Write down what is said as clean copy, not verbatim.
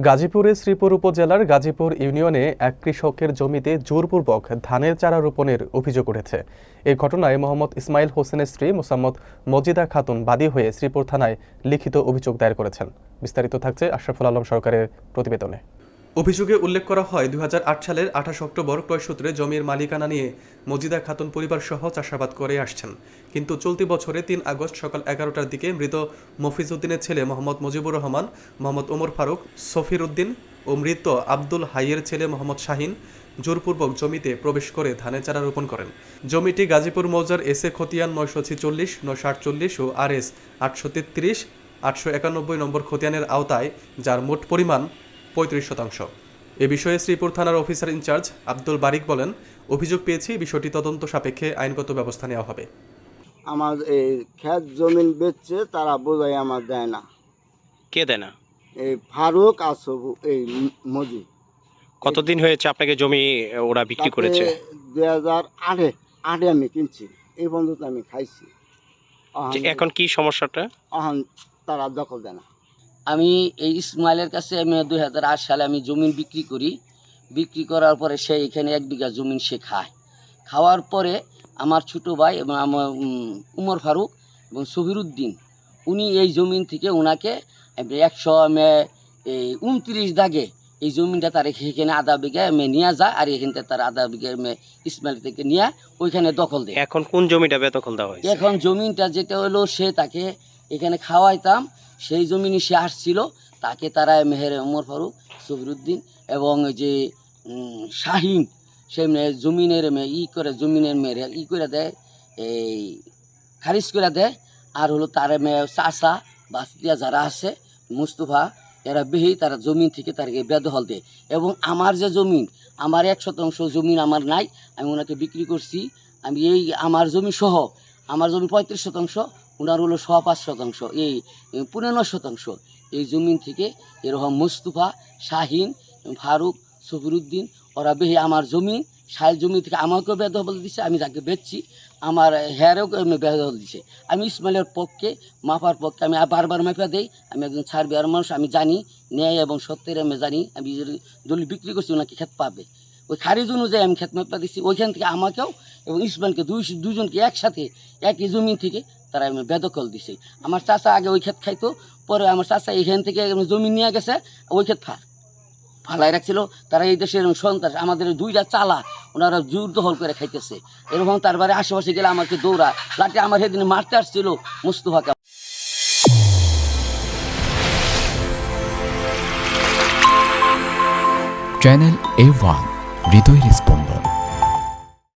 গাজীপুরের শ্রীপুর উপজেলার গাজীপুর ইউনিয়নে এক কৃষকের জমিতে জোরপূর্বক ধানের চারা রোপণের অভিযোগ উঠেছে। এই ঘটনায় মোহাম্মদ ইসমাইল হোসেনের স্ত্রী মোসাম্মদ মজিদা খাতুন বাদী হয়ে শ্রীপুর থানায় লিখিত অভিযোগ দায়ের করেছেন। বিস্তারিত থাকছে আশরাফুল আলম সরকারের প্রতিবেদনে। অভিযোগে উল্লেখ করা হয় 2008 সালের 28 অক্টোবর ক্রয়সূত্রে জমির মালিকানা নিয়ে মজিদা খাতুন পরিবারসহ চাষাবাদ করে আসছেন, কিন্তু চলতি বছরে 3 আগস্ট সকাল 11টার দিকে মৃত মফিজ উদ্দিনের ছেলে মোহাম্মদ মুজিবুর রহমান, মোহাম্মদ ওমর ফারুক, সফির উদ্দিন ও মৃত আব্দুল হাইয়ের ছেলে মোহাম্মদ শাহিন জোরপূর্বক জমিতে প্রবেশ করে ধানের চারা রোপণ করেন। জমিটি গাজীপুর মৌজার এসএ খতিয়ান 946, 948 ও RS 833, 891 নম্বর খতিয়ানের আওতায়, যার মোট পরিমাণ 35%। এ বিষয়ে শ্রীপুর থানার অফিসার ইনচার্জ আব্দুল বারিক বলেন, অভিযোগ পেয়েছি, বিষয়টি তদন্ত সাপেক্ষে আইনগত ব্যবস্থা নেওয়া হবে। আমার এই ক্ষেত জমিন বেচছে, তারা বোঝাই আমার দেয় না। কে দেয় না? এই ফারুক আসব এই মজি। কতদিন হয়েছে আপনাকে জমি ওরা বিক্রি করেছে? 2008 আমি কিনছি, এই পর্যন্ত আমি খাইছি। এখন কি সমস্যাটা? এখন তারা দখল দেয় না। আমি এই ইসমাইলের কাছে আমি 2008 সালে আমি জমিন বিক্রি করার পরে সে এখানে 1 বিঘা জমিন সে খাওয়ার পরে আমার ছোটো ভাই এবং আমার উমর ফারুক এবং সফির উদ্দিন, উনি এই জমিন থেকে ওনাকে 129 দাগে এই জমিনটা তার এখানে আধা বিঘা নিয়ে যায়, আর এখানটা তার আধা বিঘা ইসমাইল থেকে নিয়ে ওইখানে দখল দেয়। এখন কোন জমিটা বেদখল দেওয়া হয়েছে? এখন জমিনটা যেটা হলো, সে তাকে এখানে খাওয়াইতাম, সেই জমিনে সে আসছিল, তাকে তারা মেহের ওমর ফারুক, সফিরুদ্দিন এবং যে শাহিন, সে জমিনের জমিনের মেয়ের করে দেয়, এই খারিজ করে দেয়। আর হলো তার চাষা বাস্তিয়া যারা আছে মুস্তফা, এরা বেহি তারা জমিন থেকে তাকে বেদখল দেয়। এবং আমার যে জমিন, আমার 1% জমিন আমার নাই, আমি ওনাকে বিক্রি করছি। আমি এই আমার জমি সহ, আমার জমি 35%, ওনার হলো 5.5%, এই 15% এই জমিন থেকে এরকম মুস্তফা, শাহিন, ফারুক, সফিরুদ্দিন, ওরা বেহি আমার জমি জমি থেকে আমাকেও বেদখল দিচ্ছে, আমি যাকে বেচছি আমার হেয়ারেও বেদখল দিচ্ছে। আমি ইসমাইলের পক্ষে, মাপার পক্ষে আমি বারবার মাপা দেই। আমি একজন সার্বিয়ার মানুষ, আমি জানি ন্যায় এবং সত্যের আমি জানি। আমি দলি বিক্রি করছি, ওনাকে ক্ষেত পাবে, ওই খারিজ অনুযায়ী আমি ক্ষেত মাপা দিচ্ছি। ওইখান থেকে আমাকেও এবং ইসমাইলকে দুজনকে একসাথে একই জমি থেকে তারা আমি বেদখল দিছে। আমার চাচা আগে ওই ক্ষেত খাইতো, পরে আমার চাচা এখান থেকে জমি নিয়ে গেছে, ওই ক্ষেত ফালাই রাখছিল। তারা এই দেশের সন্ত্রাস, আমাদের 2টা চালা ওনারা জোর দখল করে খাইতেছে। এরকম তারপরে আশেপাশে গেলে আমাকে দৌড়া লাঠি আমার সেদিন মারতে আসছিল মুস্তফাকে। চ্যানেল A1 হৃদয় রেসপন্স।